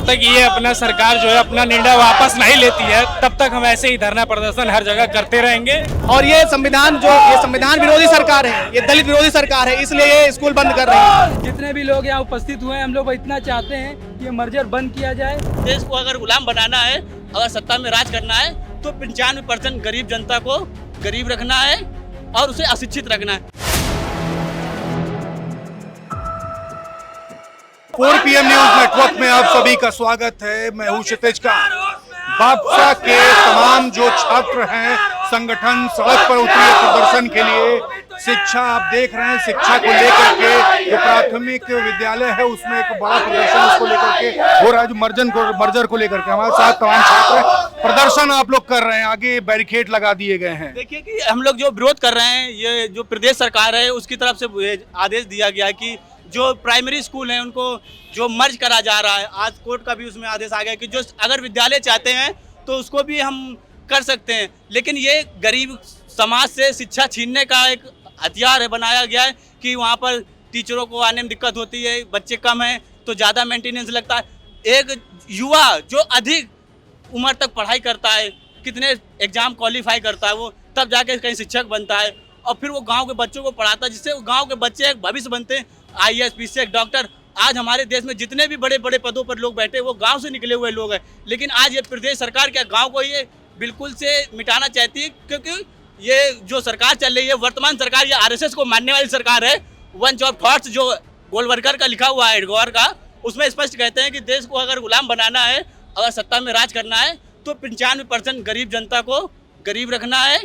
तक ये अपना सरकार जो है अपना निर्णय वापस नहीं लेती है तब तक हम ऐसे ही धरना प्रदर्शन हर जगह करते रहेंगे। और ये संविधान विरोधी सरकार है, ये दलित विरोधी सरकार है, इसलिए ये स्कूल बंद कर रही है। जितने भी लोग यहाँ उपस्थित हुए हैं, हम लोग इतना चाहते हैं कि ये मर्जर बंद किया जाए। देश को अगर गुलाम बनाना है, अगर सत्ता में राज करना है, तो 95% गरीब जनता को गरीब रखना है और उसे अशिक्षित रखना है। 4 PM न्यूज नेटवर्क में आप सभी का स्वागत है। मैं हूं क्षितिज का। भापसा के तमाम जो छात्र हैं, संगठन सड़क पर उतरे प्रदर्शन के लिए। शिक्षा आप देख रहे हैं, शिक्षा को लेकर के जो प्राथमिक विद्यालय है उसमें एक बड़ा प्रदर्शन उसको लेकर के हो रहा है, जो मर्जर को लेकर के। हमारे साथ तमाम छात्र प्रदर्शन आप लोग कर रहे हैं, आगे बैरिकेड लगा दिए गए हैं। देखिए कि हम लोग जो विरोध कर रहे हैं, ये जो प्रदेश सरकार है उसकी तरफ से आदेश दिया गया कि जो प्राइमरी स्कूल हैं उनको जो मर्ज करा जा रहा है, आज कोर्ट का भी उसमें आदेश आ गया कि जो अगर विद्यालय चाहते हैं तो उसको भी हम कर सकते हैं, लेकिन ये गरीब समाज से शिक्षा छीनने का एक हथियार है बनाया गया है कि वहाँ पर टीचरों को आने में दिक्कत होती है, बच्चे कम हैं तो ज़्यादा मेंटेनेंस लगता है। एक युवा जो अधिक उम्र तक पढ़ाई करता है, कितने एग्जाम क्वालिफाई करता है, वो तब जाके कहीं शिक्षक बनता है और फिर वो गांव के बच्चों को पढ़ाता है, जिससे गांव के बच्चे एक भविष्य बनते हैं, IAS, PCS, डॉक्टर। आज हमारे देश में जितने भी बड़े बड़े पदों पर लोग बैठे वो गांव से निकले हुए लोग हैं, लेकिन आज ये प्रदेश सरकार क्या गांव को ये बिल्कुल से मिटाना चाहती है, क्योंकि ये जो सरकार चल रही है वर्तमान सरकार, ये RSS को मानने वाली सरकार है। वन जॉब थॉट्स जो गोलवलकर का लिखा हुआ है, एडगोर का, उसमें स्पष्ट कहते हैं कि देश को अगर गुलाम बनाना है, अगर सत्ता में राज करना है, तो 95% गरीब जनता को गरीब रखना है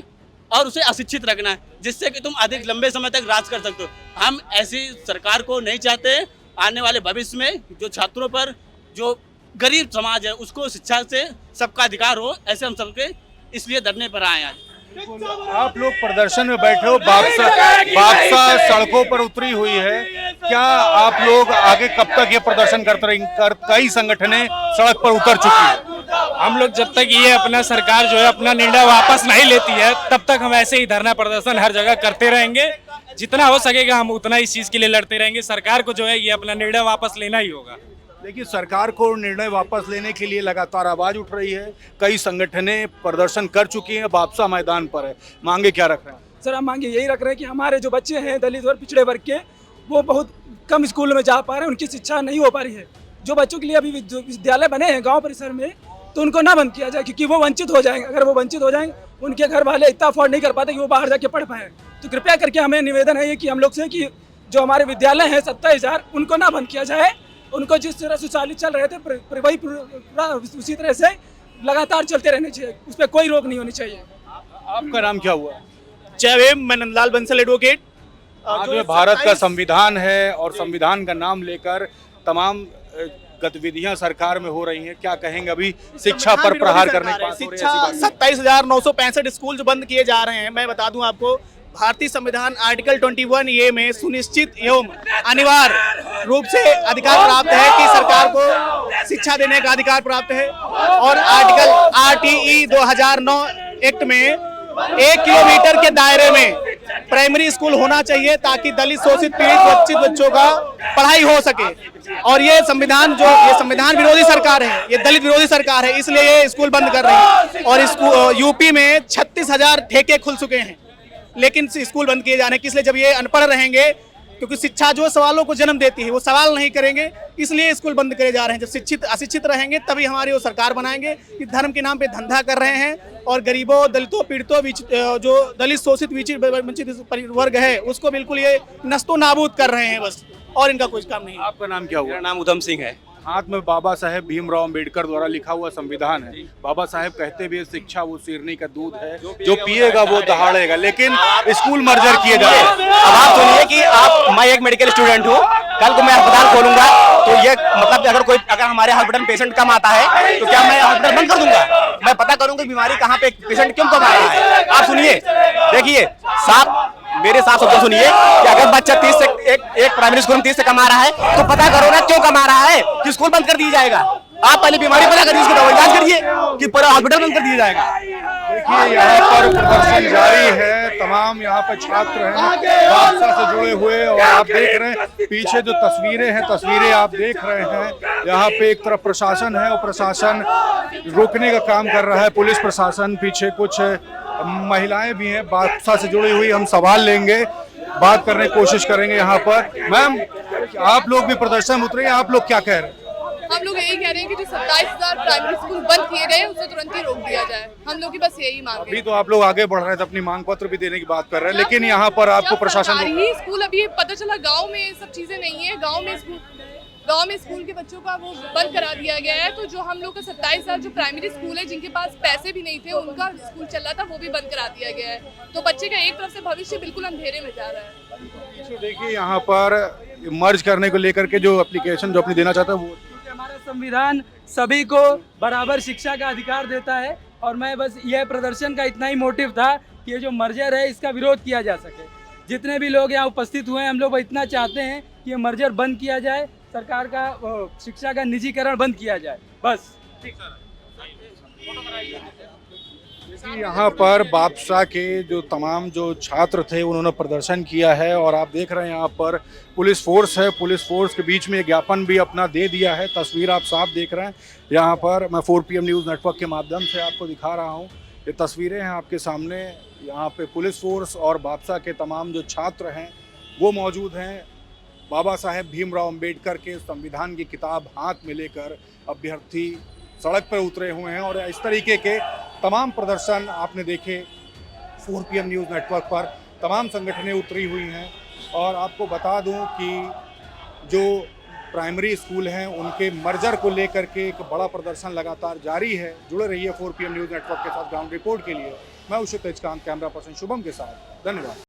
और उसे अशिक्षित रखना है, जिससे कि तुम अधिक लंबे समय तक राज कर सकते हो। हम ऐसी सरकार को नहीं चाहते। आने वाले भविष्य में जो छात्रों पर, जो गरीब समाज है, उसको शिक्षा से सबका अधिकार हो, ऐसे हम सबके इसलिए धरने पर आए आज। आप लोग प्रदर्शन में बैठे हो, भापसा सड़कों पर उतरी हुई है, क्या आप लोग आगे कब तक ये प्रदर्शन करते रहेंगे? कई संगठनें सड़क पर उतर चुकी है। हम लोग जब तक ये अपना सरकार जो है अपना निर्णय वापस नहीं लेती है तब तक हम ऐसे ही धरना प्रदर्शन हर जगह करते रहेंगे। जितना हो सकेगा हम उतना इस चीज के लिए लड़ते रहेंगे। सरकार को जो है ये अपना निर्णय वापस लेना ही होगा। देखिए, सरकार को निर्णय वापस लेने के लिए लगातार आवाज उठ रही है, कई संगठनें प्रदर्शन कर चुकी हैं, भापसा मैदान पर है। मांगे क्या रख रहे हैं? सर, हम मांगे यही रख रहे हैं कि हमारे जो बच्चे हैं दलित और पिछड़े वर्ग के, वो बहुत कम स्कूलों में जा पा रहे हैं, उनकी शिक्षा नहीं हो पा रही है। जो बच्चों के लिए अभी विद्यालय बने हैं गाँव परिसर में, तो उनको ना बंद किया जाए, क्योंकि वो वंचित हो जाएंगे। अगर वो वंचित हो जाएंगे, उनके घर वाले इतना अफोर्ड नहीं कर पाते कि वो बाहर जाके पढ़ पाए। तो कृपया करके हमें निवेदन है कि हम लोग से कि जो हमारे विद्यालय हैं 27,000, उनको ना बंद किया जाए। उनको जिस तरह सुचालित चल रहे थे वही उसी तरह से लगातार चलते रहने चाहिए, उस पर कोई रोक नहीं होनी चाहिए। आपका नाम क्या हुआ? जय भीम, मैं नंदलाल बंसल एडवोकेट। आज भारत का संविधान है और संविधान का नाम लेकर तमाम गतिविधियां सरकार में हो रही हैं, क्या कहेंगे? अभी शिक्षा पर प्रहार करने की बात हो रही है। शिक्षा 27,965 स्कूल जो बंद किए जा रहे हैं, मैं बता दूं आपको, भारतीय संविधान आर्टिकल 21A में सुनिश्चित एवं अनिवार्य रूप से अधिकार प्राप्त है कि सरकार को शिक्षा देने का अधिकार प्राप्त है। और आर्टिकल RTE 2009 एक्ट में 1 किलोमीटर के दायरे में प्राइमरी स्कूल होना चाहिए ताकि दलित शोषित पीड़ित वंचित बच्चों का पढ़ाई हो सके। और ये संविधान विरोधी सरकार है, ये दलित विरोधी सरकार है, इसलिए ये स्कूल बंद कर रही है। और यूपी में 36,000 ठेके खुल चुके हैं, लेकिन स्कूल बंद किए जाने की, इसलिए जब ये अनपढ़ रहेंगे, क्योंकि शिक्षा जो सवालों को जन्म देती है वो सवाल नहीं करेंगे, इसलिए स्कूल बंद करे जा रहे हैं। जब शिक्षित अशिक्षित रहेंगे तभी हमारी वो सरकार बनाएंगे। कि धर्म के नाम पे धंधा कर रहे हैं और गरीबों, दलितों, पीड़ितों, जो दलित शोषित वंचित वर्ग है उसको बिल्कुल ये नस्तो नाबूद कर रहे हैं बस, और इनका कुछ काम नहीं है। आपका नाम क्या हुआ? मेरा नाम उधम सिंह है। हाथ में बाबा साहेब भीमराव अंबेडकर द्वारा लिखा हुआ संविधान है। बाबा साहेब कहते भी शिक्षा वो शेरनी का दूध है, जो पिएगा वो दहाड़ेगा, लेकिन स्कूल मर्जर किए जा रहे हैं। अब आप सुनिए कि मैं एक मेडिकल स्टूडेंट हूँ, कल को मैं अस्पताल खोलूंगा तो ये मतलब अगर हमारे हॉस्पिटल पेशेंट कम आता है तो क्या मैं हॉस्पिटल बंद कर दूंगा? मैं पता करूंगा बीमारी कहाँ पे पेशेंट क्यों कम आ रहा है। आप सुनिए, देखिए मेरे साथ शब्द सुनिए कि अगर बच्चा 30 से एक प्राइमरी स्कूल में 30 से कमा रहा है तो पता करो ना क्यों कमा रहा है, कि स्कूल बंद कर दिया जाएगा। आप पहले बीमारी पता करिए, उसकी दवाई इलाज करिए कि पूरा हॉस्पिटल बंद कर दिया जाएगा। देखिए यहाँ पर प्रदर्शन जारी है, तमाम यहाँ पर छात्र हैं भाजपा से जुड़े हुए, और आप देख रहे हैं पीछे जो तस्वीरें आप देख रहे हैं। यहाँ पे एक तरफ प्रशासन है और प्रशासन रोकने का काम कर रहा है, पुलिस प्रशासन, पीछे कुछ महिलाएं भी हैं भाजपा से जुड़ी हुई। हम सवाल लेंगे, बात करने की कोशिश करेंगे। यहाँ पर मैम, आप लोग भी प्रदर्शन में उतरे, आप लोग क्या कह रहे हैं? हम लोग यही कह रहे हैं कि जो 27,000 प्राइमरी स्कूल बंद किए गए हैं उसे तुरंत ही रोक दिया जाए। हम लोग की बस यही मांग है। अभी तो आप लोग आगे बढ़ रहे थे, अपनी मांग पत्र भी देने की बात कर रहे हैं, लेकिन यहाँ पर आपको प्रशासन ही स्कूल, अभी पता चला गांव में सब चीजें नहीं है, गांव में स्कूल के बच्चों का वो बंद करा दिया गया है। तो जो हम लोग का 27,000 जो प्राइमरी स्कूल है जिनके पास पैसे भी नहीं थे, उनका स्कूल चल रहा था, वो भी बंद करा दिया गया है। तो बच्चे का एक तरफ से भविष्य बिल्कुल अंधेरे में जा रहा है। देखिए यहाँ पर मर्ज करने को लेकर के जो एप्लीकेशन जो अपनी देना चाहता है वो, हमारा संविधान सभी को बराबर शिक्षा का अधिकार देता है, और मैं बस यह प्रदर्शन का इतना ही मोटिव था कि ये जो मर्जर है इसका विरोध किया जा सके। जितने भी लोग यहाँ उपस्थित हुए हैं, हम लोग इतना चाहते हैं कि ये मर्जर बंद किया जाए, सरकार का शिक्षा का निजीकरण बंद किया जाए, बस। यहाँ पर भाजपा के जो तमाम जो छात्र थे उन्होंने प्रदर्शन किया है, और आप देख रहे हैं यहाँ पर पुलिस फोर्स है, पुलिस फोर्स के बीच में ज्ञापन भी अपना दे दिया है। तस्वीर आप साफ देख रहे हैं। यहाँ पर मैं 4PM न्यूज़ नेटवर्क के माध्यम से आपको दिखा रहा हूँ, ये तस्वीरें हैं आपके सामने। यहाँ पे पुलिस फोर्स और भाजपा के तमाम जो छात्र हैं वो मौजूद हैं। बाबा साहेब भीमराव अंबेडकर के संविधान की किताब हाथ में लेकर अभ्यर्थी सड़क पर उतरे हुए हैं, और इस तरीके के तमाम प्रदर्शन आपने देखे 4PM न्यूज़ नेटवर्क पर। तमाम संगठनें उतरी हुई हैं, और आपको बता दूं कि जो प्राइमरी स्कूल हैं उनके मर्जर को लेकर के एक बड़ा प्रदर्शन लगातार जारी है। जुड़े रहिए 4PM न्यूज़ नेटवर्क के साथ ग्राउंड रिपोर्ट के लिए। मैं उषित तेजकांत, कैमरा पर्सन शुभम के साथ। धन्यवाद।